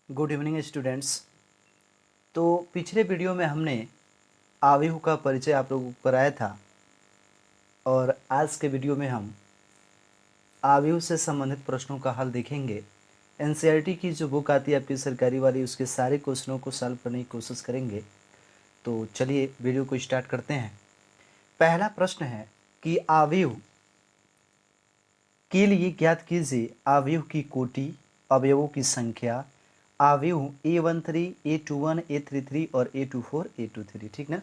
Good evening students. तो पिछले video में हमने आव्यूह का परिचय आप लोगों को कराया था और आज के वीडियो में हम आव्यूह से संबंधित प्रश्नों का हल देखेंगे। एनसीईआरटी की जो बुक आती है आपकी सरकारी वाली, उसके सारे क्वेश्चनों को सॉल्व करने की कोशिश करेंगे। तो चलिए वीडियो को स्टार्ट करते हैं। पहला प्रश्न है कि आव्यूह के लिए ज्ञात कीजिए आव्यूह की कोटि, अवयवों की संख्या, आव्यूह A13, A21, A33 और A24, A23। ठीक ना।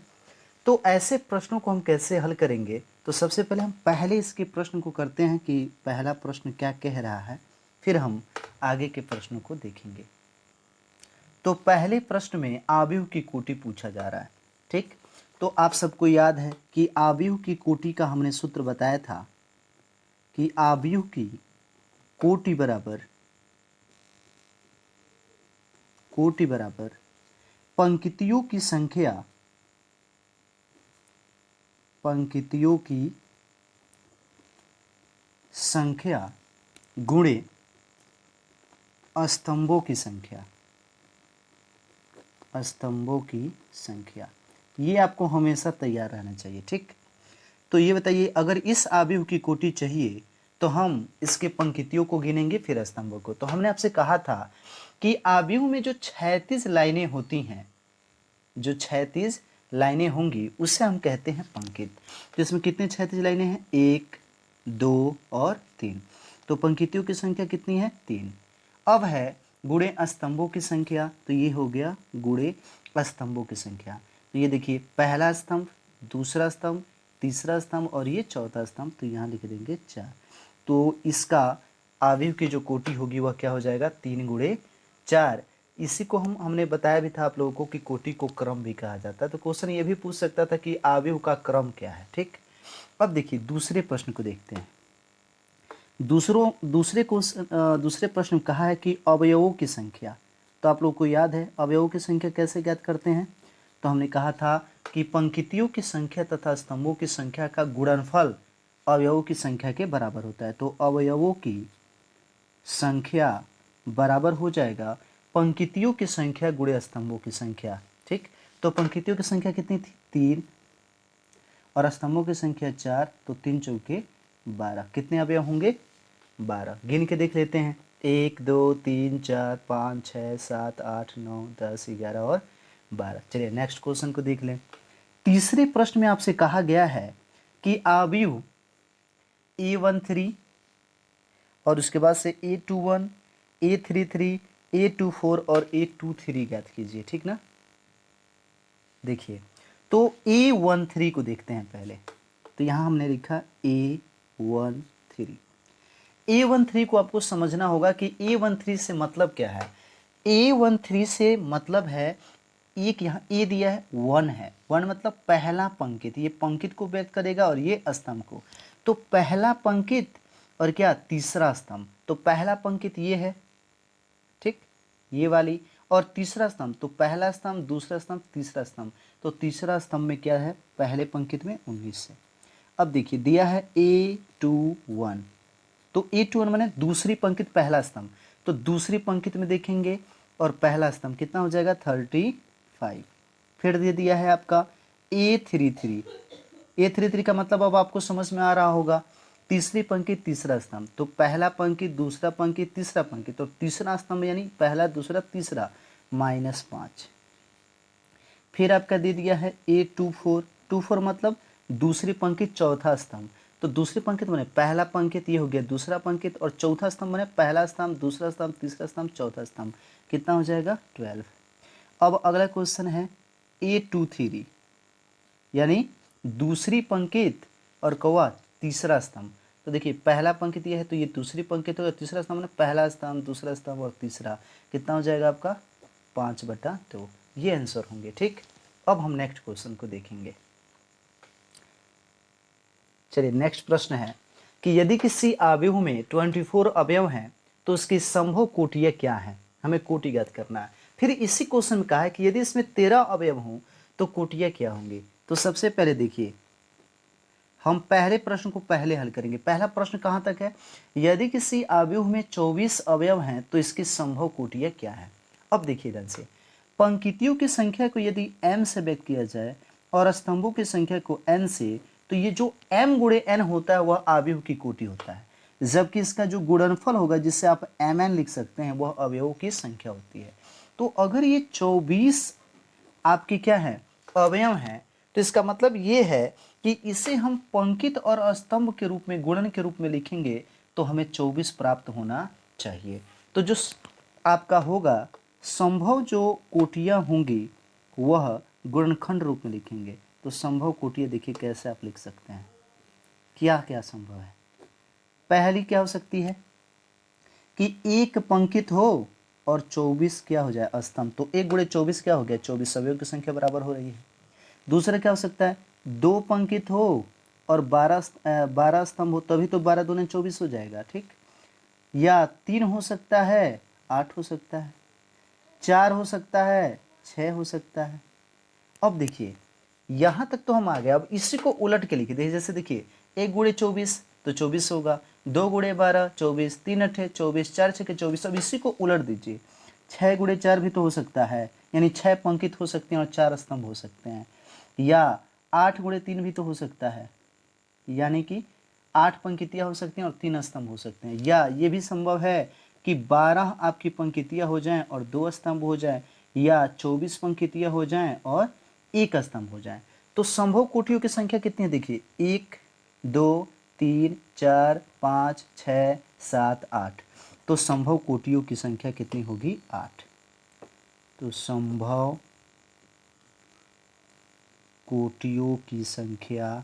तो ऐसे प्रश्नों को हम कैसे हल करेंगे? तो सबसे पहले हम पहले इसके प्रश्न को करते हैं कि पहला प्रश्न क्या कह रहा है, फिर हम आगे के प्रश्नों को देखेंगे। तो पहले प्रश्न में आव्यूह की कोटि पूछा जा रहा है। ठीक, तो आप सबको याद है कि आव्यूह की कोटि का हमने सूत्र बताया था कि आव्यूह की कोटि बराबर पंक्तियों की संख्या गुणे स्तंभों की संख्या। ये आपको हमेशा तैयार रहना चाहिए। ठीक, तो ये बताइए, अगर इस आव्यूह की कोटि चाहिए तो हम इसके पंक्तियों को गिनेंगे फिर स्तंभों को। तो हमने आपसे कहा था कि आव्यूह में जो 36 लाइनें होती हैं, जो 36 लाइनें होंगी उसे हम कहते हैं पंक्ति। तो इसमें कितने 36 लाइनें हैं? 1, 2 और 3। तो पंक्तियों की संख्या कितनी है? 3। अब है गुणे स्तंभों की संख्या, तो ये हो गया गुणे स्तंभों की संख्या। तो ये देखिए, पहला स्तंभ, दूसरा स्तंभ, तीसरा स्तंभ और ये चौथा स्तंभ, तो यहाँ लिख देंगे 4। तो इसका आव्यूह की जो कोटि होगी वह क्या हो जाएगा? 3 गुणे 4। इसी को हमने बताया भी था आप लोगों को कि कोटि को क्रम भी कहा जाता है। तो क्वेश्चन ये भी पूछ सकता था कि आव्यूह का क्रम क्या है। ठीक, अब देखिए दूसरे प्रश्न को देखते हैं। दूसरे प्रश्न में कहा है कि अवयवों की संख्या। तो आप लोग को याद है अवयवों की संख्या कैसे ज्ञात करते हैं? तो हमने कहा था कि पंक्तियों की संख्या तथा स्तंभों की संख्या का गुणनफल अवयवों की संख्या के बराबर होता है। तो अवयवों की संख्या बराबर हो जाएगा पंक्तियों की संख्या गुणे स्तंभों की संख्या। ठीक, तो पंक्तियों की संख्या कितनी थी? 3 और स्तंभों की संख्या 4। तो 3 चौके 12। कितने अवयव होंगे? 12। गिन के देख लेते हैं। 1, 2, 3, 4, 5, 6, 7, 8, 9, 10, 11 और 12। चलिए नेक्स्ट क्वेश्चन को देख लें। तीसरे प्रश्न में आपसे कहा गया है कि आव्यूह A13 और उसके बाद से A21, A33, A24 और A23 ज्ञात कीजिए। ठीक ना। देखिए, तो A13 को देखते हैं पहले। तो यहां हमने लिखा A13। A13 को आपको समझना होगा कि A13 से मतलब क्या है। A13 से मतलब है, एक यहाँ A दिया है, 1 है। 1 मतलब पहला पंक्ति, ये पंक्ति को व्यक्त करेगा और ये स्तंभ को। तो पहला पंक्ति और क्या? तीसरा स्तंभ। तो पहला पंक्ति ये है, ठीक, ये वाली, और तीसरा स्तंभ। तो पहला स्तंभ, दूसरा स्तंभ, तीसरा स्तंभ। तो तीसरा स्तंभ में क्या है? पहले पंक्ति में 19 से। अब देखिए दिया है A21। तो A21 माने दूसरी पंक्ति पहला स्तंभ। तो दूसरी पंक्ति में देखेंगे और पहला स्तंभ कितना हो जाएगा? 35। फिर दे दिया है आपका A33। A33 का मतलब अब आपको समझ में आ रहा होगा, तीसरी पंक्ति तीसरा स्तंभ। तो पहला पंक्ति, दूसरा पंक्ति, तीसरा पंक्ति। तो तीसरा स्तंभ यानी पहला, दूसरा, तीसरा, -5। फिर आपका दे दिया है A24। 24 मतलब दूसरी पंक्ति चौथा स्तंभ। तो दूसरी पंक्ति बने पहला पंक्ति, ये हो गया दूसरा पंक्ति, और चौथा स्तंभ बने पहला स्तंभ, दूसरा स्तंभ, तीसरा स्तंभ, चौथा स्तंभ। कितना हो जाएगा? 12। अब अगला क्वेश्चन है A23 यानी दूसरी पंक्ति और कौवा तीसरा स्तंभ। तो देखिए पहला पंक्ति ये है तो ये दूसरी पंक्ति होगा, तीसरा स्तंभ ना पहला स्तंभ, दूसरा स्तंभ और तीसरा। कितना हो जाएगा आपका? 5/2। ये आंसर होंगे। ठीक, अब हम नेक्स्ट क्वेश्चन को देखेंगे। चलिए नेक्स्ट प्रश्न है कि यदि किसी आव्यूह में 24 अवयव हैं तो उसकी संभव कोटियां क्या हैं? हमें कोटि ज्ञात करना है। फिर इसी क्वेश्चन में कहा है कि यदि इसमें 13 अवयव हों तो कोटियां क्या होंगी? तो सबसे पहले देखिए, हम पहले प्रश्न को पहले हल करेंगे। पहला प्रश्न कहाँ तक है? यदि किसी आव्यूह में 24 अवयव हैं तो इसकी संभव कोटियां क्या है? अब देखिए ध्यान से, पंक्तियों की संख्या को यदि m से व्यक्त किया जाए और स्तंभों की संख्या को n से, तो ये जो m गुणे n होता है वह अवयव की कोटि होता है, जबकि इसका जो गुणनफल होगा जिससे आप mn लिख सकते हैं वह अवयवों की संख्या होती है। तो अगर ये 24 आपकी क्या है, अवयव हैं, तो इसका मतलब ये है कि इसे हम पंक्ति और स्तंभ के रूप में, गुणन के रूप में लिखेंगे तो हमें 24 प्राप्त होना चाहिए। तो जो आपका होगा संभव जो कोटियाँ होंगी वह गुणनखंड रूप में लिखेंगे। तो संभव कोटियाँ देखिए कैसे आप लिख सकते हैं, क्या क्या संभव है। पहली क्या हो सकती है कि एक पंक्ति हो और 24 क्या हो जाए स्तंभ, तो 1 गुणे 24 क्या हो गया, 24 अवयव की संख्या बराबर हो रही है। दूसरा क्या हो सकता है, 2 पंक्ति हो और 12 स्तंभ हो, तभी तो 12 दूने 24 हो जाएगा, ठीक। या 3 हो सकता है, 8 हो सकता है, 4 हो सकता है, 6 हो सकता है। अब देखिए यहाँ तक तो हम आ गए। अब इसी को उलट के लिखिए, जैसे देखिए 1 गुणे 24 तो 24 होगा, 2 गुणे 12 24, 3 अठे 24, 4 छके 24। अब इसी को उलट दीजिए, 6 गुणे 4 भी तो हो सकता है, यानी 6 पंक्ति हो सकती हैं और 4 स्तंभ हो सकते हैं। या 8 गुणे 3 भी तो हो सकता है, यानी कि 8 पंक्तियाँ हो सकती हैं और 3 स्तंभ हो सकते हैं। या ये भी संभव है कि 12 आपकी पंक्तियाँ हो जाएं और 2 स्तंभ हो जाएं, या 24 पंक्तियाँ हो जाएं और 1 स्तंभ हो जाएं। तो संभव कोटियों की संख्या कितनी है, देखिए 1 2 3 4 5 6 7 8। तो संभव कोटियों की संख्या कितनी होगी, 8। तो संभव कोटियों की संख्या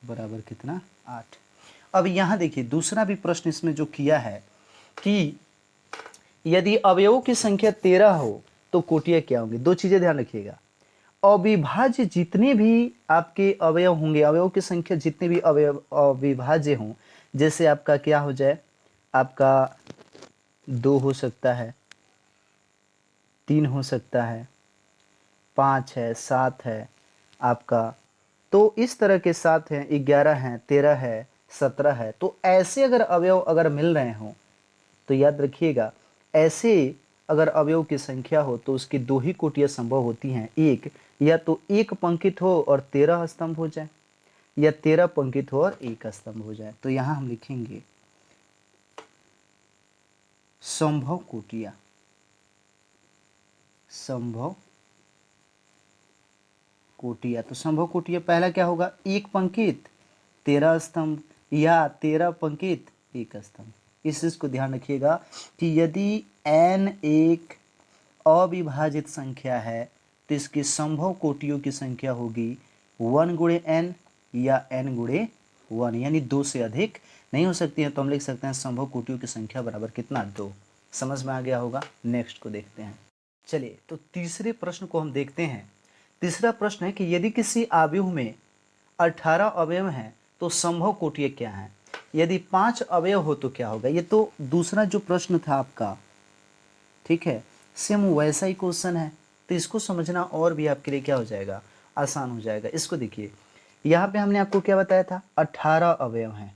बराबर कितना, 8। अब यहाँ देखिए दूसरा भी प्रश्न इसमें जो किया है कि यदि अवयवों की संख्या 13 हो तो कोटियाँ क्या होंगी। दो चीजें ध्यान रखिएगा, अविभाज्य जितने भी आपके अवयव होंगे, अवयवों की संख्या जितने भी अवयव अविभाज्य हों, जैसे आपका क्या हो जाए, आपका 2 हो सकता है, 3 हो सकता है, 5 है, 7 है आपका, तो इस तरह के 7 हैं, 11 हैं, 13 है, 17 है। तो ऐसे अगर अवयव अगर मिल रहे हों तो याद रखिएगा, ऐसे अगर अवयव की संख्या हो तो उसकी 2 ही कोटियाँ संभव होती हैं। एक, या तो 1 पंक्ति हो और 13 स्तंभ हो जाए, या 13 पंक्ति हो और 1 स्तंभ हो जाए। तो यहाँ हम लिखेंगे संभव कोटियाँ, संभव कोटियाँ। तो संभव कोटियाँ पहला क्या होगा, 1 पंक्ति 13 स्तंभ, या 13 पंक्ति 1 स्तंभ। इस चीज को ध्यान रखिएगा कि यदि n एक अविभाजित संख्या है तो इसकी संभव कोटियों की संख्या होगी 1 गुणे n या n गुणे 1, यानी 2 से अधिक नहीं हो सकती है। तो हम लिख सकते हैं संभव कोटियों की संख्या बराबर कितना, 2। समझ में आ गया होगा। नेक्स्ट को देखते हैं। चलिए तो तीसरे प्रश्न को हम देखते हैं। तीसरा प्रश्न है कि यदि किसी आव्यूह में 18 अवयव हैं तो संभव कोटियाँ क्या हैं। यदि 5 अवयव हो तो क्या होगा। ये तो दूसरा जो प्रश्न था आपका, ठीक है, सेम वैसा ही क्वेश्चन है। तो इसको समझना और भी आपके लिए क्या हो जाएगा, आसान हो जाएगा। इसको देखिए, यहाँ पे हमने आपको क्या बताया था, 18 अवयव हैं,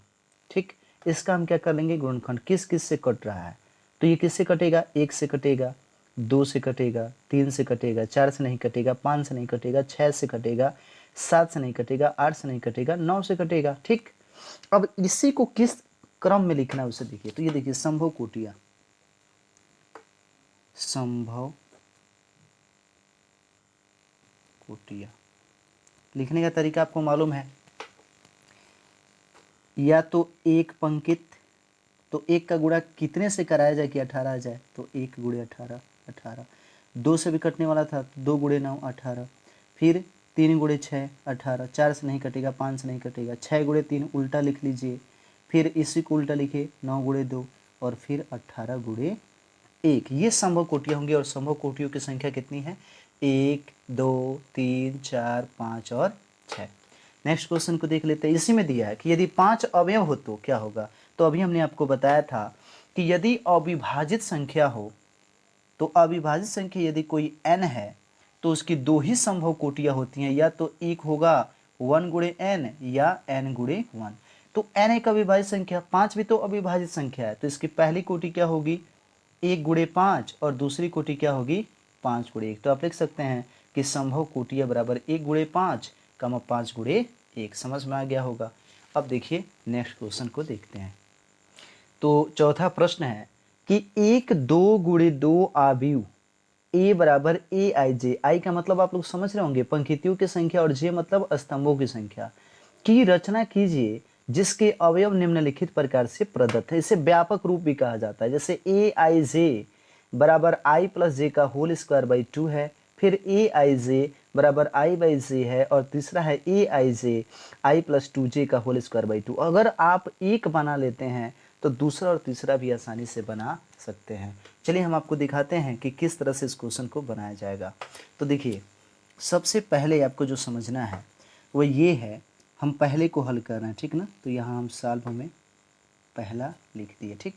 ठीक। इसका हम क्या कर लेंगे, गुणनखंड किस किस से कट रहा है। तो ये किससे कटेगा, 1 से कटेगा, 2 से कटेगा, 3 से कटेगा, 4 से नहीं कटेगा, 5 से नहीं कटेगा, 6 से कटेगा, 7 से नहीं कटेगा, 8 से नहीं कटेगा, 9 से कटेगा, ठीक। अब इसी को किस क्रम में लिखना है उसे देखिए। तो ये देखिए संभव कोटियाँ, संभव कोटियाँ लिखने का तरीका आपको मालूम है। या तो 1 पंक्ति, तो 1 का गुणा कितने से कराया जाए कि 18 आ जाए, तो 1 गुणे 18 18। 2 से भी कटने वाला था, 2 गुणे 9 18। फिर 3 गुणे 6 18, 4 से नहीं कटेगा, 5 से नहीं कटेगा, 6 गुणे 3 उल्टा लिख लीजिए, फिर इसी को उल्टा लिखिए, 9 गुणे 2, और फिर 18 गुणे 1। ये संभव कोटियाँ होंगी। और संभव कोटियों की संख्या कितनी है, 1 2 3 4 5 और 6। नेक्स्ट क्वेश्चन को देख लेते हैं। इसी में दिया है कि यदि 5 अवयव हो तो क्या होगा। तो अभी हमने आपको बताया था कि यदि अविभाजित संख्या हो, तो अविभाजित संख्या यदि कोई n है तो उसकी 2 ही संभव कोटियाँ होती हैं, या तो 1 होगा 1 गुणे n या n गुणे 1। तो n एक अविभाज्य संख्या, 5 भी तो अविभाजित संख्या है, तो इसकी पहली कोटि क्या होगी 1 गुणे 5 और दूसरी कोटि क्या होगी 5 गुणे 1। तो आप लिख सकते हैं कि संभव कोटियां बराबर 1 गुणे 5 कमा 5 गुणे 1। समझ में आ गया होगा। अब देखिए नेक्स्ट क्वेश्चन को देखते हैं। तो चौथा प्रश्न है कि 1 2 गुणे 2 आव्यूह ए बराबर ए आई जे, आई का मतलब आप लोग समझ रहे होंगे पंक्तियों की संख्या और जे मतलब स्तंभों की संख्या की रचना कीजिए जिसके अवयव निम्नलिखित प्रकार से प्रदत्त है। इसे व्यापक रूप भी कहा जाता है। जैसे ए आई जे बराबर आई प्लस जे का होल स्क्वायर बाई 2 है, फिर ए आई जे बराबर आई बाई जे है, और तीसरा है ए आई जे आई प्लस 2 जे का होल स्क्वायर बाई 2। अगर आप एक बना लेते हैं तो दूसरा और तीसरा भी आसानी से बना सकते हैं। चलिए हम आपको दिखाते हैं कि किस तरह से इस क्वेश्चन को बनाया जाएगा। तो देखिए सबसे पहले आपको जो समझना है वो ये है, हम पहले को हल कर रहे हैं, ठीक ना। तो यहाँ हम सॉल्व में पहला लिख दिए, ठीक।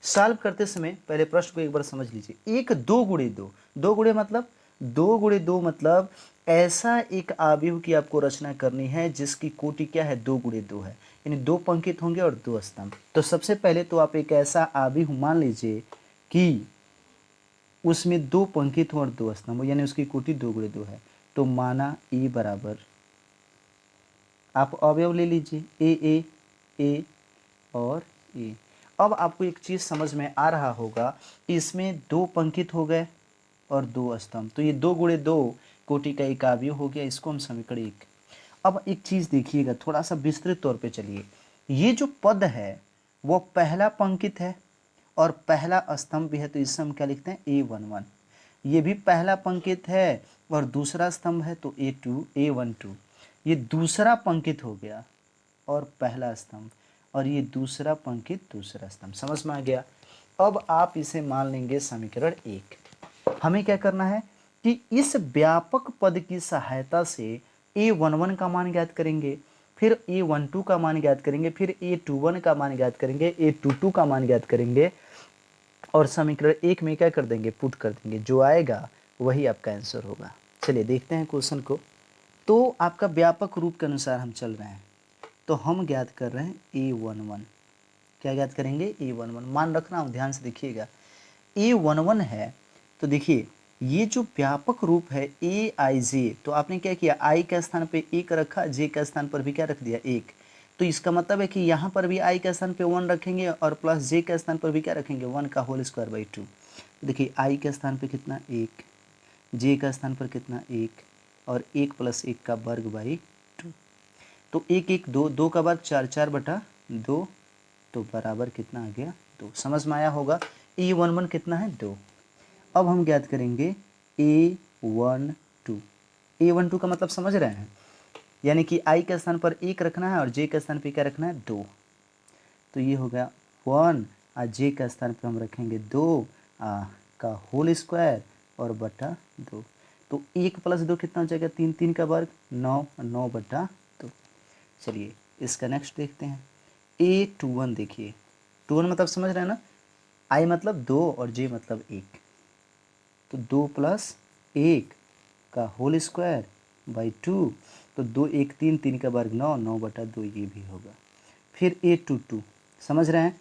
सॉल्व करते समय पहले प्रश्न को एक बार समझ लीजिए। 1 2 गुणे 2, 2 गुणे मतलब 2 गुणे 2 मतलब ऐसा एक आव्यूह की आपको रचना करनी है जिसकी कोटि क्या है 2 गुणे 2 है, यानी 2 पंक्ति होंगे और 2 स्तंभ। तो सबसे पहले तो आप एक ऐसा आव्यूह मान लीजिए कि उसमें 2 पंक्ति हो और 2 स्तंभ, यानी उसकी कोटि 2 गुणे 2 है। तो माना ए बराबर, आप अवयव ले लीजिए ए और ए। अब आपको एक चीज समझ में आ रहा होगा, इसमें 2 पंक्ति हो गए और 2 स्तंभ, तो ये 2 गुणे 2 कोटि का एक आव्यूह हो गया, इसको हम समीकरण 1। अब एक चीज देखिएगा, थोड़ा सा विस्तृत तौर पे चलिए। ये जो पद है वो पहला पंक्ति है और पहला स्तंभ भी है, तो इससे हम क्या लिखते हैं A11। ये भी पहला पंक्ति है और दूसरा स्तंभ है, तो A12। ये दूसरा पंक्ति हो गया और पहला स्तंभ, और ये दूसरा पंक्ति दूसरा स्तंभ। समझ में आ गया। अब आप इसे मान लेंगे समीकरण 1। हमें क्या करना है कि इस व्यापक पद की सहायता से A11 का मान ज्ञात करेंगे, फिर A12 का मान ज्ञात करेंगे, फिर A21 का मान ज्ञात करेंगे, A22 का मान ज्ञात करेंगे, और समीकरण 1 में क्या कर देंगे पुट कर देंगे। जो आएगा वही आपका आंसर होगा। चलिए देखते हैं क्वेश्चन को। तो आपका व्यापक रूप के अनुसार हम चल रहे हैं, तो हम ज्ञात कर रहे हैं A11। क्या ज्ञात करेंगे A11, मान रखना, ध्यान से देखिएगा। A11 है तो देखिए ये जो व्यापक रूप है ए आई जे, तो आपने क्या किया आई के स्थान पे 1 रखा, जे के स्थान पर भी क्या रख दिया 1। तो इसका मतलब है कि यहाँ पर भी आई के स्थान पे 1 रखेंगे और प्लस जे के स्थान पर भी क्या रखेंगे 1 का होल स्क्वायर बाई 2। देखिए आई के स्थान पे कितना 1, जे का स्थान पर कितना 1, और 1 प्लस 1 का वर्ग बाई 2। तो 1 1 2, 2 का वर्ग 4, 4 बटा 2, तो बराबर कितना आ गया 2। समझ में आया होगा। A11 कितना है 2। अब हम ज्ञात करेंगे A12। A12 का मतलब समझ रहे हैं, यानी कि आई के स्थान पर 1 रखना है और जे के स्थान पर क्या रखना है 2। तो ये हो गया 1 और जे के स्थान पर हम रखेंगे 2 का होल स्क्वायर और बटा 2। तो 1 प्लस 2 कितना हो जाएगा 3, 3 का वर्ग 9, 9 बटा 2। चलिए इसका नेक्स्ट देखते हैं। A21 देखिए, 21 मतलब समझ रहे हैं ना, आई मतलब 2 और जे मतलब 1, तो 2 प्लस 1 का होल स्क्वायर बाई 2। तो 2 1 3, 3 का वर्ग 9, 9 बटा 2 ये भी होगा। फिर A22 समझ रहे हैं,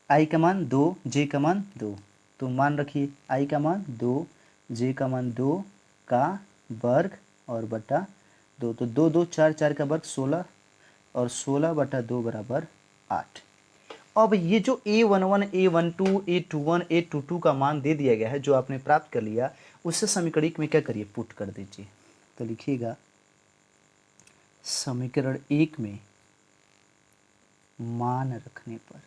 आई का मान 2, जे का मान 2, तो मान रखिए आई का मान 2, जे का मान 2 का वर्ग और बटा 2। तो 2 2 4, 4 का वर्ग 16 और 16 बटा 2 बराबर 8। अब ये जो A11, A12, A21, A22 का मान दे दिया गया है, जो आपने प्राप्त कर लिया, उससे समीकरण में क्या करिए पुट कर दीजिए। तो लिखिएगा समीकरण 1 में मान रखने पर,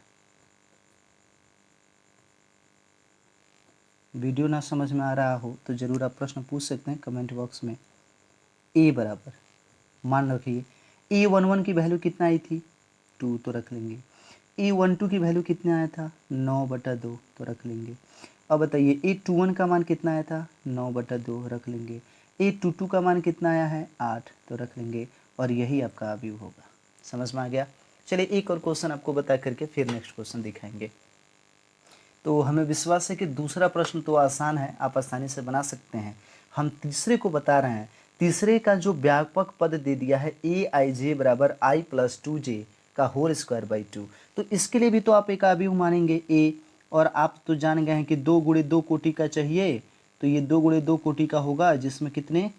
वीडियो ना समझ में आ रहा हो तो जरूर आप प्रश्न पूछ सकते हैं कमेंट बॉक्स में। A बराबर मान रखिए A11 की वैल्यू कितना आई थी 2, तो रख लेंगे। A12 की वैल्यू कितना आया था 9 बटा 2, तो रख लेंगे। अब बताइए A21 का मान कितना आया था 9 बटा 2, रख लेंगे। A22 का मान कितना आया है 8, तो रख लेंगे, और यही आपका आव्यूह होगा। समझ में आ गया। चलिए एक और क्वेश्चन आपको बता करके फिर नेक्स्ट क्वेश्चन दिखाएंगे। तो हमें विश्वास है कि दूसरा प्रश्न तो आसान है, आप आसानी से बना सकते हैं। हम तीसरे को बता रहे हैं। तीसरे का जो व्यापक पद दे दिया है ए आई जे बराबर आई प्लस 2 जे का होल स्क्वायर बाई 2। तो इसके लिए भी तो आप एक अवयव मानेंगे ए, और आप तो जान गए हैं कि 2 गुणे 2 कोटि का चाहिए, तो ये 2 गुणे 2 कोटि का होगा, जिसमें कितने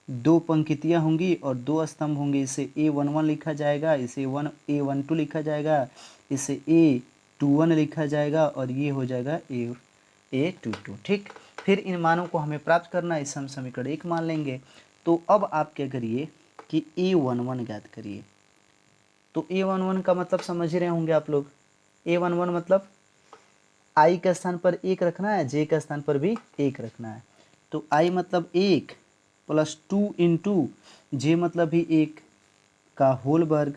2 पंक्तियाँ होंगी और 2 स्तंभ होंगे। इसे A11 लिखा जाएगा, इसे A12 लिखा जाएगा, इसे A21 लिखा जाएगा, और ये हो जाएगा A22। ठीक, फिर इन मानों को हमें प्राप्त करना है, इसे हम समीकरण 1 मान लेंगे। तो अब आप क्या करिए कि A11 ज्ञात करिए। तो A11 का मतलब समझ रहे होंगे आप लोग। A11 मतलब I के स्थान पर 1 रखना है, J के स्थान पर भी 1 रखना है। तो I मतलब 1 प्लस 2 इंटू J मतलब भी 1 का होल वर्ग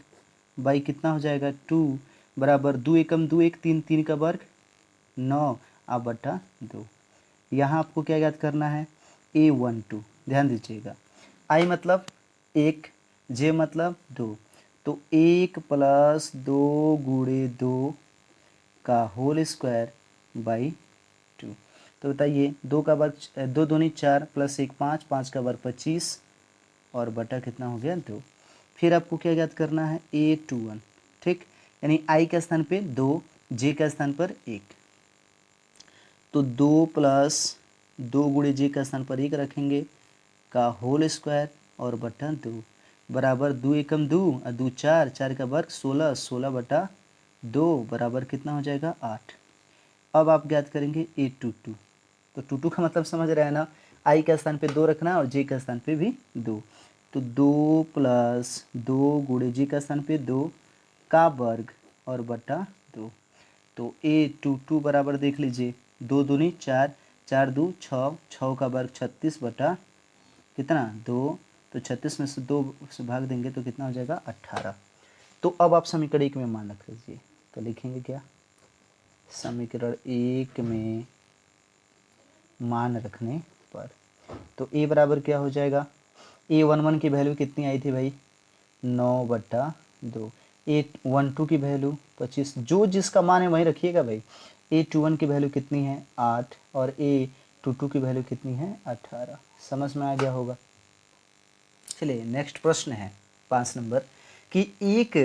बाई कितना हो जाएगा 2 बराबर 2 एकम 2 1 3 3 का वर्ग 9 आप बटा 2। यहाँ आपको क्या याद करना है A12, ध्यान दीजिएगा। I मतलब 1, J मतलब 2, तो 1 प्लस 2 गुणे 2 का होल स्क्वायर बाई 2। तो बताइए 2 का वर्ग 2 दूनी 4 प्लस 1 5, 5 का वर्ग 25 और बटा कितना हो गया 2। फिर आपको क्या याद करना है A21। ठीक, यानी I के स्थान पे 2, J के स्थान पर 1, तो 2 प्लस 2 गुणे J के स्थान पर 1 रखेंगे का होल स्क्वायर और बटा 2 बराबर 2 एकम 2 और 2 4, 4 का वर्ग 16, 16 बटा 2 बराबर कितना हो जाएगा 8। अब आप ज्ञात करेंगे A22। तो 22 का मतलब समझ रहे हैं ना, I के स्थान पे 2 रखना है और J के स्थान पे भी 2, तो 2 प्लस 2 गुणे J का स्थान पे 2 का वर्ग और बटा 2। तो A22 बराबर देख लीजिए 2 दूनी 4, 4 2 6, 6 का वर्ग 36 बटा कितना 2, तो 36 में से 2 से भाग देंगे तो कितना हो जाएगा 18। तो अब आप समीकरण 1 में मान रख लीजिए, तो लिखेंगे क्या, समीकरण 1 में मान रखने पर तो A बराबर क्या हो जाएगा, A11 की वैल्यू कितनी आई थी भाई 9 बटा 2, A12 की वैल्यू 25, जो जिसका मान है वहीं रखिएगा भाई। A21 की वैल्यू कितनी है 8 और A22 की वैल्यू कितनी है 18। समझ में आ गया होगा। चलिए नेक्स्ट प्रश्न है 5 नंबर कि एक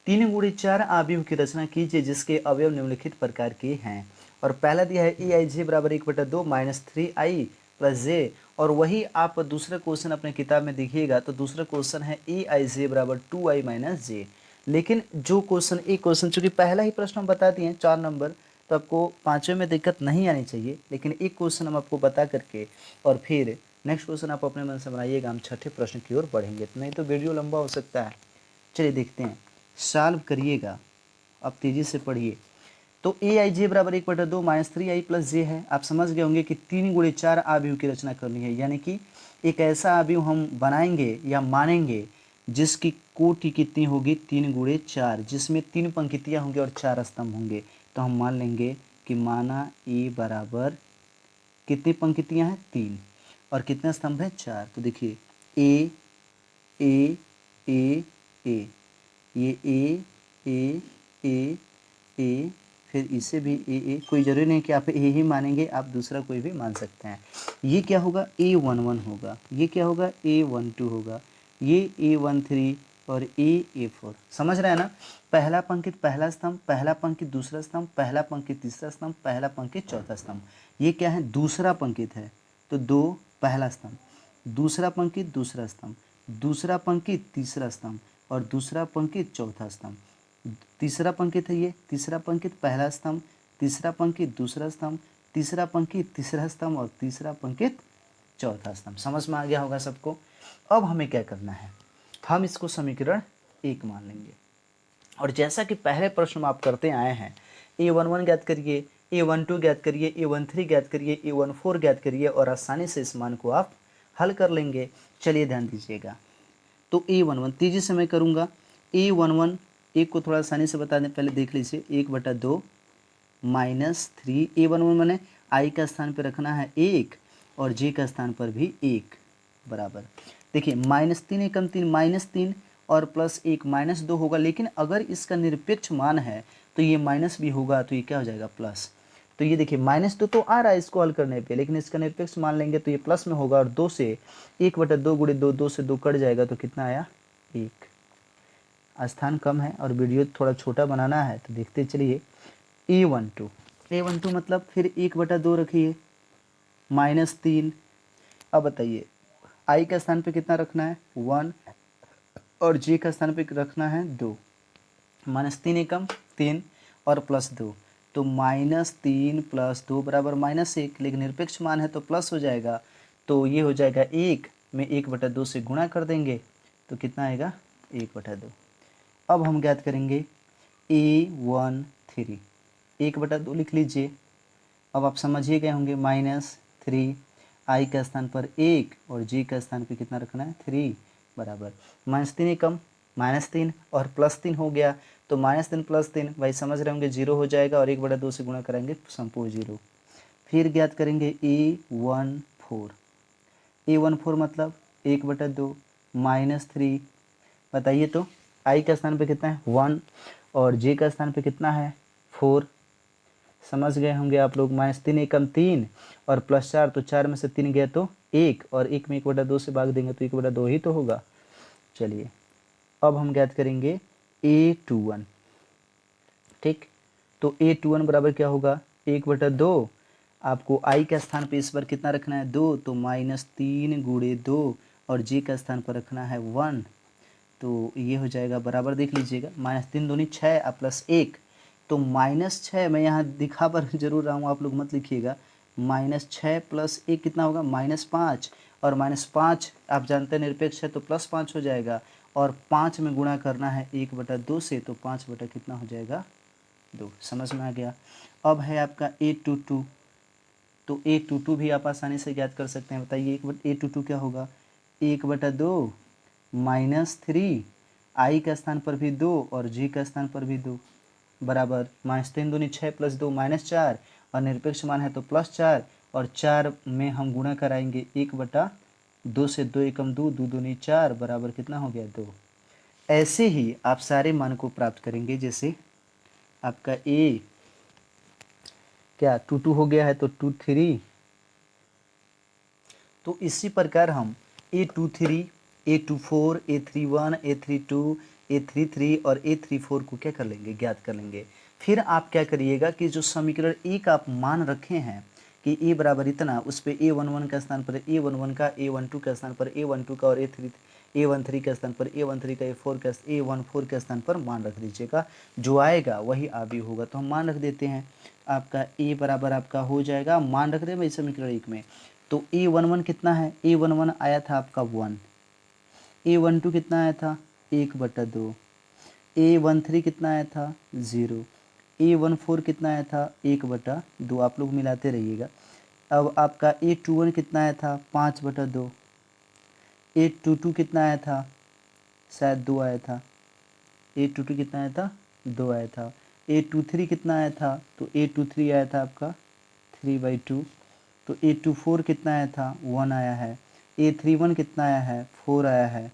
3 गुणे 4 अवयव की रचना कीजिए जिसके अवयव निम्नलिखित प्रकार के हैं। और पहला दिया है EIJ बराबर 1/2 माइनस 3I प्लस जे, और वही आप दूसरा क्वेश्चन अपने किताब में देखिएगा तो दूसरा क्वेश्चन है EIJ बराबर 2I माइनस जे। लेकिन जो क्वेश्चन एक क्वेश्चन चूंकि पहला ही प्रश्न हम बता दिए हैं 4 नंबर, तो आपको पाँचवें में दिक्कत नहीं आनी चाहिए, लेकिन एक क्वेश्चन हम आपको बता करके और फिर नेक्स्ट क्वेश्चन आप अपने मन से बनाइएगा, हम छठे प्रश्न की ओर बढ़ेंगे, तो नहीं तो वीडियो लंबा हो सकता है। चलिए देखते हैं, सॉल्व करिएगा, अब तेज़ी से पढ़िए। तो AIJ बराबर 1/2 माइनस 3I प्लस जे है। आप समझ गए होंगे कि 3 गुणे 4 अवयव की रचना करनी है, यानी कि एक ऐसा अवयव हम बनाएंगे या मानेंगे जिसकी कोटि कितनी होगी 3 गुणे 4, जिसमें 3 पंक्तियाँ होंगी और 4 स्तंभ होंगे। तो हम मान लेंगे कि माना A बराबर कितनी पंक्तियाँ हैं 3 और कितने स्तंभ हैं 4। तो देखिए A A A A, ये A फिर इसे भी A, कोई ज़रूरी नहीं कि आप A ही मानेंगे, आप दूसरा कोई भी मान सकते हैं। ये क्या होगा A11 होगा, ये क्या होगा A12 होगा, ये A13 और A4। समझ रहे हैं ना, पहला पंक्ति पहला स्तंभ, पहला पंक्ति दूसरा स्तंभ, पहला पंक्ति तीसरा स्तंभ, पहला पंक्ति चौथा स्तंभ। ये क्या है दूसरा पंक्ति है, तो 2 पहला स्तंभ, दूसरा पंक्ति दूसरा स्तंभ, दूसरा पंक्ति तीसरा स्तंभ और दूसरा पंक्ति चौथा स्तंभ। तीसरा पंक्ति है ये, तीसरा पंक्ति पहला स्तंभ, तीसरा पंक्ति दूसरा स्तंभ, तीसरा पंक्ति तीसरा स्तंभ और तीसरा पंक्ति चौथा स्तंभ। समझ में आ गया होगा सबको। अब हमें क्या करना है, हम इसको समीकरण 1 मान लेंगे, और जैसा कि पहले प्रश्न में आप करते आए हैं, A11 ज्ञात करिए, A12 ज्ञात करिए, A13 ज्ञात करिए, A14 ज्ञात करिए और आसानी से इस मान को आप हल कर लेंगे। चलिए ध्यान दीजिएगा, तो A11 तेजी से मैं करूँगा। A11 एक को थोड़ा आसानी से बता दें, पहले देख लीजिए 1/2 माइनस 3, A11 मैंने I का स्थान पर रखना है 1 और J का स्थान पर भी 1 बराबर। देखिए -3 एकम 3 -3 और प्लस 1 -2 होगा, लेकिन अगर इसका निरपेक्ष मान है तो ये माइनस भी होगा, तो ये क्या हो जाएगा प्लस। तो ये देखिए -2 तो आ रहा है इसको हल करने पे, लेकिन इसका निरपेक्ष मान लेंगे तो ये प्लस में होगा, और 2 से 1/2 गुणे 2, 2 से 2 कट जाएगा तो कितना आया 1। स्थान कम है और वीडियो थोड़ा छोटा बनाना है, तो देखते चलिए। A12 मतलब फिर 1/2 रखिए, -3। अब बताइए I का स्थान पे कितना रखना है, 1, और J का स्थान पे रखना है 2। -3 एकम 3 और +2, तो -3 + 2 बराबर -1, लेकिन निरपेक्ष मान है तो प्लस हो जाएगा, तो ये हो जाएगा 1 में 1/2 से गुणा कर देंगे तो कितना आएगा, 1/2। अब हम ज्ञात करेंगे A13, 1/2 लिख लीजिए। अब आप समझिए गए होंगे, -3, I का स्थान पर 1 और J का स्थान पे कितना रखना है, 3, बराबर -3 एकम -3 और +3 हो गया, तो -3 + 3 भाई समझ रहे होंगे 0 हो जाएगा, और 1/2 से गुणा कराएंगे संपूर्ण 0। फिर ज्ञात करेंगे A14 मतलब 1/2 -3। बताइए तो I का स्थान पे कितना है, 1, और J का स्थान पे कितना है, 4। समझ गए होंगे आप लोग, -3 एकम 3 और +4, तो 4 में से 3 गया तो 1, और 1 में 1/2 से भाग देंगे तो 1/2 ही तो होगा। चलिए अब हम ज्ञात करेंगे A21, ठीक। तो A21 बराबर क्या होगा, 1/2, आपको I का स्थान पे इस बार कितना रखना है, 2, तो -3 × 2, और J का स्थान पर रखना है 1, तो ये हो जाएगा बराबर, देख लीजिएगा, -3 दूनी 6 और +1, तो -6 मैं यहाँ दिखा पर जरूर रहा हूँ, आप लोग मत लिखिएगा। -6 + 1 कितना होगा, -5, और -5 आप जानते हैं निरपेक्ष है तो +5 हो जाएगा, और 5 में गुणा करना है 1/2 से, तो 5 बटा कितना हो जाएगा, 2। समझ में आ गया। अब है आपका A22, तो A22 भी आप आसानी से ज्ञात कर सकते हैं। बताइए A22 क्या होगा, 1/2 -3, I का स्थान पर भी 2 और J का स्थान पर भी 2, बराबर -3 दूनी 6 + 2 -4, और निरपेक्ष मान है तो +4, और 4 में हम गुणा कराएंगे 1/2 से, 2 एकम 2, 2 दूनी 4, बराबर कितना हो गया, 2। ऐसे ही आप सारे मान को प्राप्त करेंगे। जैसे आपका A क्या 22 हो गया है तो 23, तो इसी प्रकार हम A23, A24, A31, A32, A33 और A34 को क्या कर लेंगे, ज्ञात कर लेंगे। फिर आप क्या करिएगा कि जो समीकरण A का आप मान रखे हैं कि A बराबर इतना, उस पर A11 का स्थान पर A11 का, A12 का स्थान पर A12 का, और A13 का स्थान पर A13 का, A14 का स्थान पर मान रख दीजिएगा। जो आएगा वही आवी होगा, तो हम मान रख देते हैं। आपका A बराबर आपका हो जाएगा, मान रख रहे हैं भाई समीकरण 1 में, तो A11 कितना है, A11 आया था आपका 1, A12 कितना आया था, 1/2, A13 कितना आया था, 0, A14 कितना आया था, 1/2, आप लोग मिलाते रहिएगा। अब आपका A21 कितना आया था, 5/2, A22 कितना आया था, शायद 2 आया था, A22 कितना आया था, 2 आया था। A23 कितना आया था, तो A23 आया था आपका 3/2, तो A24 कितना आया था, 1 आया है। A31 कितना आया है, 4 आया है,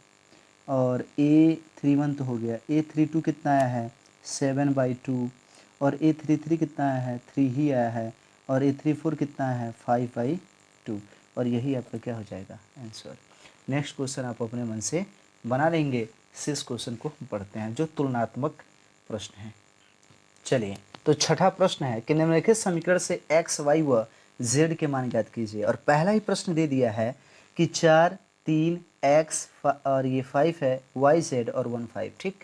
और A31 तो हो गया। A32 कितना आया है, 7/2, और A33 कितना आया है, 3 ही आया है, और A34 कितना आया है, 5/2, और यही आपका क्या हो जाएगा, आंसर। नेक्स्ट क्वेश्चन आप अपने मन से बना लेंगे। इस क्वेश्चन को पढ़ते हैं जो तुलनात्मक प्रश्न है। चलिए, तो छठा प्रश्न है कि निम्नलिखित समीकरण से x, y व z के मान ज्ञात कीजिए। और पहला ही प्रश्न दे दिया है कि 4, 3, x और ये 5 है, y, z और 1, 5, ठीक।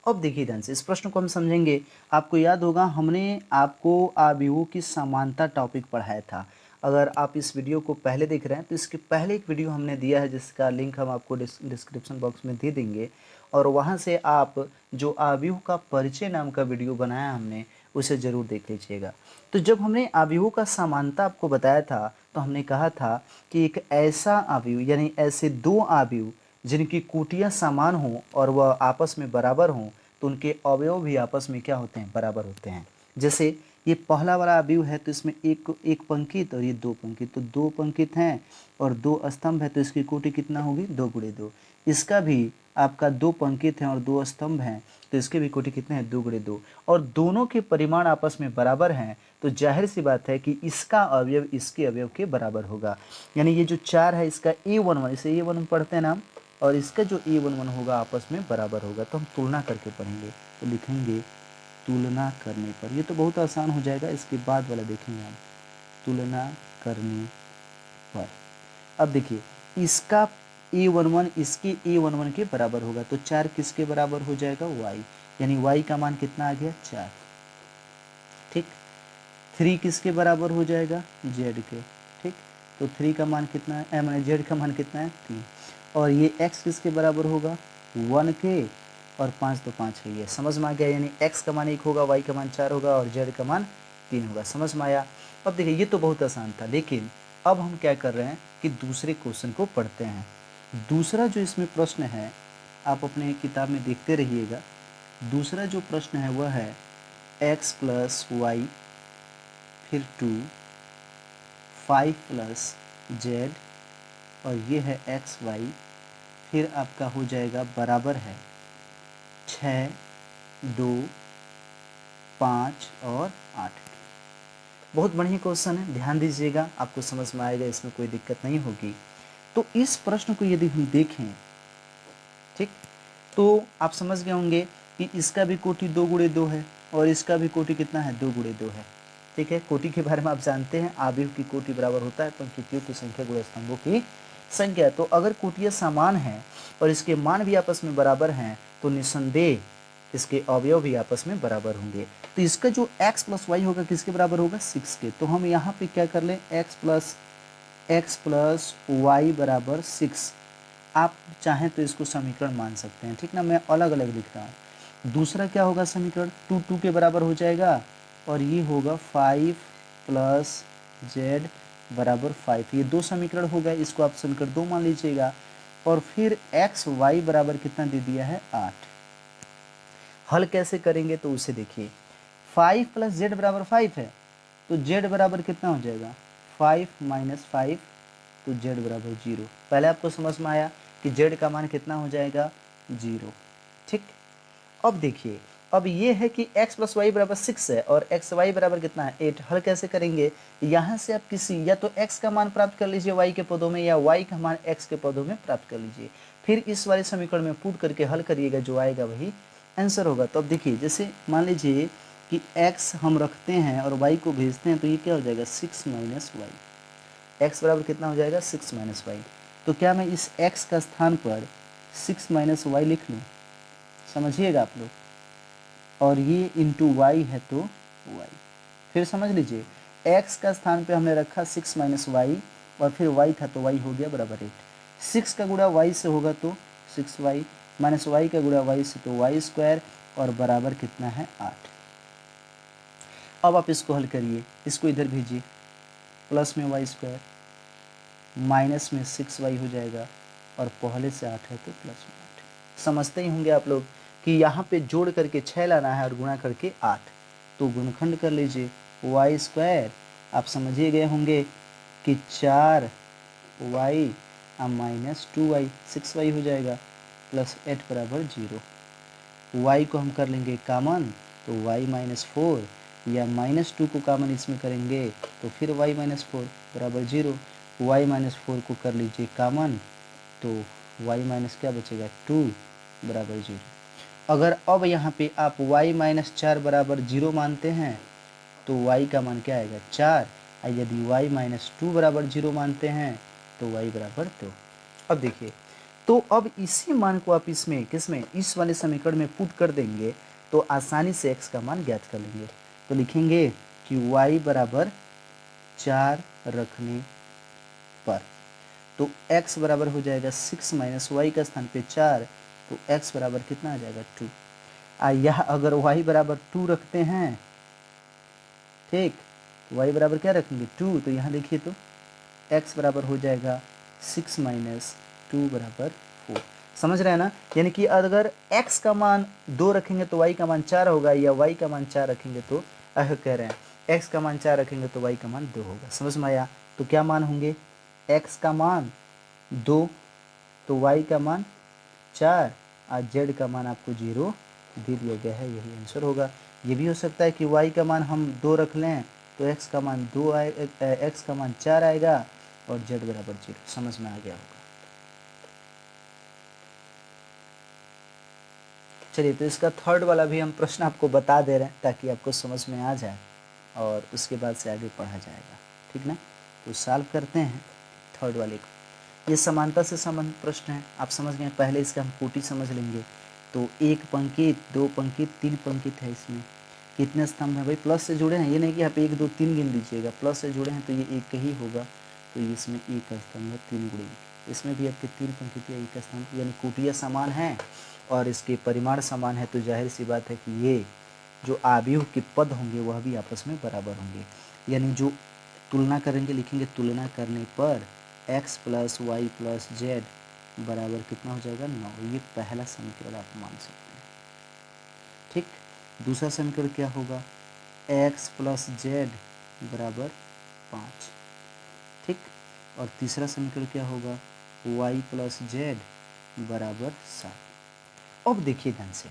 अब देखिए ध्यान से इस प्रश्न को हम समझेंगे। आपको याद होगा हमने आपको आव्यूहों की समानता टॉपिक पढ़ाया था। अगर आप इस वीडियो को पहले देख रहे हैं तो इसके पहले एक वीडियो हमने दिया है जिसका लिंक हम आपको डिस्क्रिप्शन बॉक्स में दे देंगे, और वहां से आप जो आव्यूह का परिचय नाम का वीडियो बनाया हमने उसे ज़रूर देख लीजिएगा। तो जब हमने आव्यूहों का समानता आपको बताया था तो हमने कहा था कि एक ऐसा आव्यूह यानी ऐसे दो आव्यूह जिनकी कोटियाँ समान हों और वह आपस में बराबर हों तो उनके अवयव भी आपस में क्या होते हैं, बराबर होते हैं। जैसे ये पहला वाला आव्यूह है तो इसमें एक पंक्तित और ये 2 पंक्तित, तो 2 पंक्तित हैं और 2 स्तंभ है तो इसकी कोटि कितना होगी, 2 × 2। इसका भी आपका 2 पंक्तित हैं और 2 स्तंभ हैं तो इसके भी कोटि कितने हैं, 2 × 2, और दोनों के परिमाण आपस में बराबर हैं तो जाहिर सी बात है कि इसका अवयव इसके अवयव के बराबर होगा। यानी ये जो 4 है इसका A11, इसे A11 पढ़ते हैं नाम, और इसका जो A11 होगा आपस में बराबर होगा। तो हम तुलना करके पढ़ेंगे, तो लिखेंगे तुलना करने पर। ये तो बहुत आसान हो जाएगा, इसके बाद वाला देखेंगे हम, तुलना करने पर। अब देखिए इसका A11 इसके A11 के बराबर होगा, तो 4 किसके बराबर हो जाएगा, y, यानी y का मान कितना आ गया 4। ठीक, 3 किसके बराबर हो जाएगा, z के। ठीक, तो 3 का मान कितना है, मैंने z का मान कितना है 3। और ये x किसके बराबर होगा 1 के, और 5 तो 5 है, ये समझ में आ गया। यानी x का मान 1 होगा, y का मान 4 होगा और z का मान 3 होगा। समझ में आया। अब देखिए ये तो बहुत आसान था, लेकिन अब हम क्या कर रहे हैं कि दूसरे क्वेश्चन को पढ़ते हैं। दूसरा जो इसमें प्रश्न है, आप अपने किताब में देखते रहिएगा। दूसरा जो प्रश्न है वह है x प्लस वाई, फिर 2, 5 प्लस z, और ये है एक्स वाई, फिर आपका हो जाएगा बराबर है 6, 2, 5 और 8। बहुत बढ़िया क्वेश्चन है, ध्यान दीजिएगा, आपको समझ में आएगा, इसमें कोई दिक्कत नहीं होगी। तो इस प्रश्न को यदि हम देखें, ठीक, तो आप समझ गए होंगे कि इसका भी कोटि 2 गुणे 2 है और इसका भी कोटि कितना है 2 गुणे 2 है। ठीक है, कोटि के बारे में आप जानते हैं, आव्यूह की कोटि बराबर होता है पंक्तियों की संख्या गुणे स्तंभों की संख्या। तो अगर कोटियाँ समान हैं और इसके मान भी आपस में बराबर हैं, तो निस्संदेह इसके अवयव भी आपस में बराबर होंगे। तो इसका जो x प्लस वाई होगा किसके बराबर होगा 6 के। तो हम यहाँ पे क्या कर लें, x प्लस वाई बराबर 6। आप चाहें तो इसको समीकरण मान सकते हैं, ठीक ना, मैं अलग अलग लिख रहा हूँ। दूसरा क्या होगा समीकरण, 2 के बराबर हो जाएगा, और ये होगा 5 प्लस जेड बराबर 5। ये 2 समीकरण हो गए, इसको आप समीकरण 2 मान लीजिएगा। और फिर एक्स वाई बराबर कितना दे दिया है 8। हल कैसे करेंगे तो उसे देखिए, 5 प्लस जेड बराबर 5 है, तो जेड बराबर कितना हो जाएगा 5 माइनस 5, तो जेड बराबर 0। पहले आपको समझ में आया कि जेड का मान कितना हो जाएगा 0। ठीक, अब देखिए, अब ये है कि x प्लस वाई बराबर 6 है और एक्स वाई बराबर कितना है 8। हल कैसे करेंगे, यहाँ से आप किसी या तो x का मान प्राप्त कर लीजिए y के पदों में, या y का मान x के पदों में प्राप्त कर लीजिए, फिर इस वाले समीकरण में पुट करके हल करिएगा, जो आएगा वही आंसर होगा। तो अब देखिए, जैसे मान लीजिए कि x हम रखते हैं और y को भेजते हैं, तो ये क्या हो जाएगा 6 माइनस वाई। एक्स बराबर कितना हो जाएगा 6 माइनस वाई। तो क्या मैं इस x का स्थान पर 6 माइनस वाई लिख लूँ, समझिएगा आप लोग, और ये इंटू वाई है तो y। फिर समझ लीजिए, x का स्थान पे हमने रखा 6 माइनस वाई, और फिर y था तो y हो गया बराबर 8। 6 का गुणा y से होगा तो 6y, माइनस वाई का गुणा y से तो y स्क्वायर, और बराबर कितना है 8। अब आप इसको हल करिए, इसको इधर भेजिए, प्लस में y स्क्वायर, माइनस में 6y हो जाएगा, और पहले से 8 है तो प्लस में 8। समझते ही होंगे आप लोग कि यहाँ पे जोड़ करके 6 लाना है और गुणा करके 8, तो गुणनखंड कर लीजिए y स्क्वायर। आप समझिए गए होंगे कि 4y माइनस 2y, 6y हो जाएगा, प्लस 8 बराबर 0। y को हम कर लेंगे कामन, तो y माइनस 4, या माइनस 2 को कामन इसमें करेंगे तो फिर y माइनस 4 बराबर 0। y माइनस 4 को कर लीजिए कामन, तो y माइनस क्या बचेगा 2 बराबर 0। अगर अब यहाँ पे आप y माइनस 4 बराबर 0 मानते हैं, तो y का मान क्या आएगा 4, और यदि y माइनस 2 बराबर 0 मानते हैं तो y बराबर 2। अब देखिए, तो अब इसी मान को आप इसमें किसमें, इस वाले समीकरण में पुट कर देंगे, तो आसानी से x का मान ज्ञात कर लेंगे। तो लिखेंगे कि y बराबर 4 रखने पर, तो x बराबर हो जाएगा 6 माइनस वाई का स्थान पे 4, तो x बराबर कितना आ जाएगा 2। यह अगर y बराबर 2 रखते हैं, ठीक, y बराबर क्या रखेंगे 2, तो यहाँ देखिए, तो x बराबर हो जाएगा 6 माइनस 2 बराबर 4। समझ रहे हैं ना, यानी कि अगर x का मान 2 रखेंगे तो y का मान 4 होगा, या y का मान 4 रखेंगे तो कह रहे हैं x का मान 4 रखेंगे तो y का मान 2 होगा। समझ में आया। तो क्या मान होंगे, x का मान 2, तो y का मान 4, और z का मान आपको 0 दे दिया गया है, यही आंसर होगा। ये भी हो सकता है कि y का मान हम 2 रख लें, तो x का मान 2 आए, x का मान 4 आएगा, और z बराबर 0। समझ में आ गया होगा। चलिए, तो इसका थर्ड वाला भी हम प्रश्न आपको बता दे रहे हैं ताकि आपको समझ में आ जाए और उसके बाद से आगे पढ़ा जाएगा, ठीक ना। तो सॉल्व करते हैं थर्ड वाले को। ये समानता से संबंधित प्रश्न है, आप समझ गए। पहले इसका हम कोटि समझ लेंगे। तो एक पंक्ति, दो पंक्ति, तीन पंक्ति है। इसमें कितने स्तंभ हैं भाई? प्लस से जुड़े हैं, ये नहीं कि आप 1 2 3 गिन लीजिएगा। प्लस से जुड़े हैं तो ये एक ही होगा। तो इसमें एक स्तंभ है, 3 गुणे एक। इसमें भी आपके 3 पंक्ति एक स्तंभ, यानी कोटियाँ समान हैं और इसके परिमाण समान है। तो जाहिर सी बात है कि ये जो आव्यूह के पद होंगे वह भी आपस में बराबर होंगे। यानी जो तुलना करेंगे, लिखेंगे तुलना करने पर x + y + z बराबर कितना हो जाएगा? 9। ये पहला समीकरण आप मान सकते हैं, ठीक। दूसरा समीकरण क्या होगा? x + z बराबर 5, ठीक। और तीसरा समीकरण क्या होगा? y + z बराबर 7। अब देखिए ध्यान से,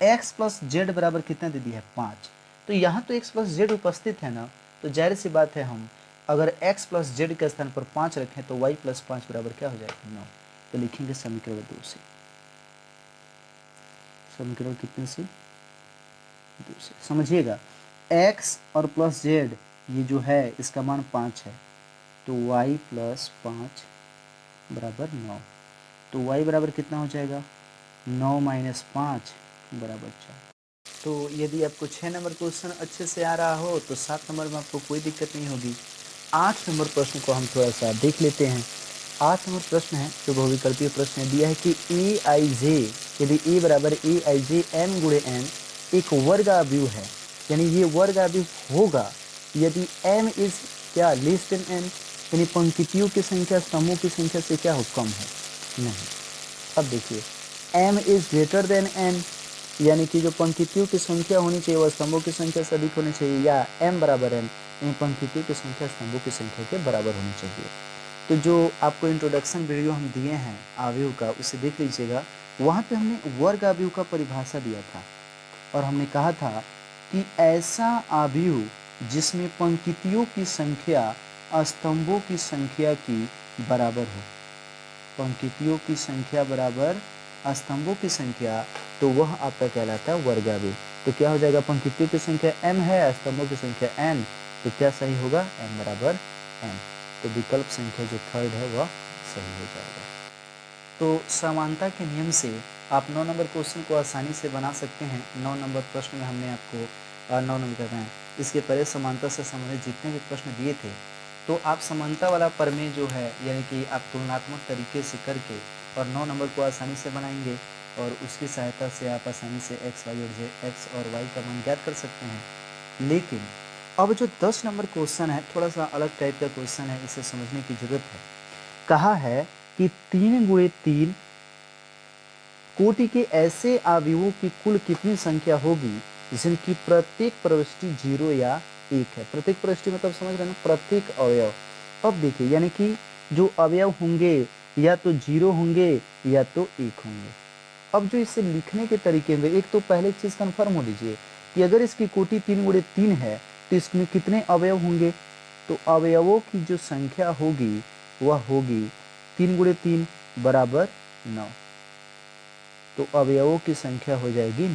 x + z बराबर कितना दे दिया है? 5। तो यहाँ तो x + z उपस्थित है ना, तो जाहिर सी बात है हम अगर x + z के स्थान पर 5 रखें तो y + 5 बराबर क्या हो जाएगा? 9। तो लिखेंगे समीकरण 2 से। समीकरण कितने से? 2 से। समझिएगा, x और प्लस z ये जो है इसका मान 5 है, तो y + 5 बराबर 9। तो y बराबर कितना हो जाएगा? 9 - 5 बराबर 4। तो यदि आपको 6 नंबर क्वेश्चन अच्छे से आ रहा हो तो 7 नंबर में आपको कोई दिक्कत नहीं होगी। 8 नंबर प्रश्न को हम थोड़ा सा देख लेते हैं। 8 नंबर प्रश्न है जो बहुविकल्पीय प्रश्न है। दिया है कि ए आई जे, यदि ए बराबर ए आई जे एम गुणे एन एक वर्ग आव्यूह है, यानी ये वर्ग आव्यूह होगा यदि एम इज क्या? लेस देन एन, यानी पंक्तियों की संख्या स्तंभों की संख्या से क्या हो? कम है। नहीं। अब देखिए, m is greater than n, यानी कि जो पंक्तियों की संख्या होनी चाहिए वह स्तंभों की संख्या से अधिक होनी चाहिए, या m बराबर n, यानी पंक्तियों की संख्या स्तंभों की संख्या के बराबर होनी चाहिए। तो जो आपको इंट्रोडक्शन वीडियो हम दिए हैं आव्यूह का, उसे देख लीजिएगा। वहाँ पे हमने वर्ग आव्यूह का परिभाषा दिया था और हमने कहा था कि ऐसा आव्यूह जिसमें पंक्तियों की संख्या स्तंभों की संख्या की बराबर हो। पंक्तियों की संख्या बराबर स्तंभों की संख्या, तो वह आपका कहलाता है वर्ग आव्यूह। तो क्या हो जाएगा? पंक्तियों की संख्या m है, स्तंभों की संख्या n, तो क्या सही होगा? m बराबर n। तो विकल्प संख्या जो थर्ड है वह सही हो जाएगा। तो समानता के नियम से आप 9 नंबर क्वेश्चन को आसानी से बना सकते हैं। 9 नंबर प्रश्न में हमने आपको 9 नंबर कर रहे हैं, इसके पहले समानता से संबंधित जितने भी प्रश्न दिए थे, तो आप समानता वाला प्रमेय जो है, यानी कि आप तुलनात्मक तरीके से करके और 9 नंबर को आसानी से बनाएंगे और उसकी सहायता से आप आसानी से x और y का मान ज्ञात कर सकते हैं। लेकिन अब जो 10 नंबर क्वेश्चन है थोड़ा सा अलग टाइप का क्वेश्चन है, इसे समझने की जरूरत है। कहा है कि 3 × 3 कोटि के ऐसे अवयवों की कुल कितनी संख्या होगी जिनकी प्रत्येक प्रविष्टि 0 या 1 है। प्रत्येक प्रविष्टि मतलब समझ रहे हैं ना, प्रत्येक अवयव। अब देखिए, यानी कि जो अवयव होंगे या तो 0 होंगे या तो 1 होंगे। अब जो इसे लिखने के तरीके होंगे, एक तो पहले चीज कंफर्म हो लीजिए कि अगर इसकी कोटि 3 × 3 है तो इसमें कितने अवयव होंगे? तो अवयवों की जो संख्या होगी वह होगी 3 × 3 बराबर 9। तो अवयवों की संख्या हो जाएगी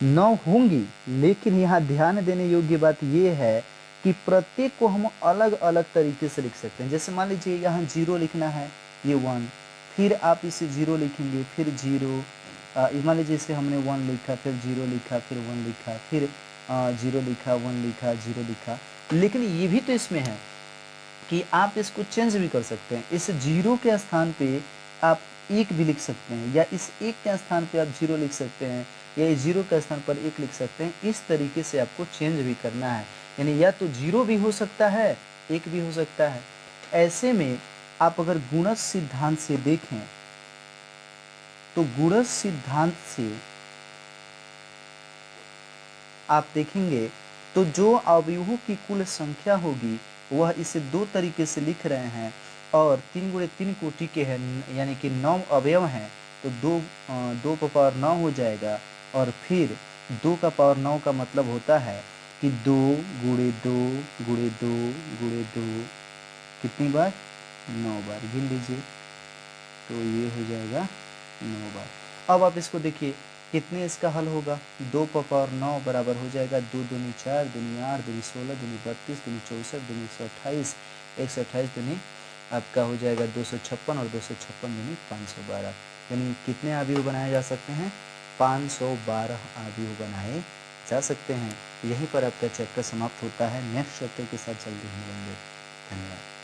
9 होंगी। लेकिन यहाँ ध्यान देने योग्य बात यह है कि प्रत्येक को हम अलग अलग तरीके से लिख सकते हैं। जैसे मान लीजिए यहाँ 0 लिखना है, ये 1, फिर आप इसे 0 लिखेंगे, फिर 0, मान लीजिए इसे हमने 1 लिखा, फिर 0 लिखा, फिर 1 लिखा, फिर 0 लिखा, 1 लिखा, 0 लिखा। लेकिन ये भी तो इसमें है कि आप इसको चेंज भी कर सकते हैं। इस 0 के स्थान पे आप 1 भी लिख सकते हैं, या इस 1 के स्थान पे आप 0 लिख सकते हैं, या इस 0 के स्थान पर 1 लिख सकते हैं। इस तरीके से आपको चेंज भी करना है, यानी या तो 0 भी हो सकता है, 1 भी हो सकता है। ऐसे में आप अगर गुणज सिद्धांत से देखें तो गुणज सिद्धांत से आप देखेंगे तो जो अवयवों की कुल संख्या होगी वह इसे 2 तरीके से लिख रहे हैं, और 3 × 3 कोटि के हैं, यानी कि 9 अवयव हैं, तो 2 का पावर 9 हो जाएगा। और फिर 2 का पावर 9 का मतलब होता है कि 2 × 2 × 2 × 2 कितनी बार? 9 बार। गिन लीजिए, तो ये हो जाएगा 9 बार। अब आप इसको देखिए कितने इसका हल होगा, 2 का पावर 9 बराबर हो जाएगा 2 दूनी 4 दूनी 8 दूनी 16 दूनी 32 दूनी 64 दूनी 128 128 दूनी आपका हो जाएगा 256 और 256 दूनी 512, यानी कितने अवयव बनाए जा सकते हैं, 512 अवयव बनाए जा सकते हैं। यहीं पर आपका चैप्टर समाप्त होता है। नेक्स्ट चैप्टर के साथ जल्दी मिलेंगे। धन्यवाद।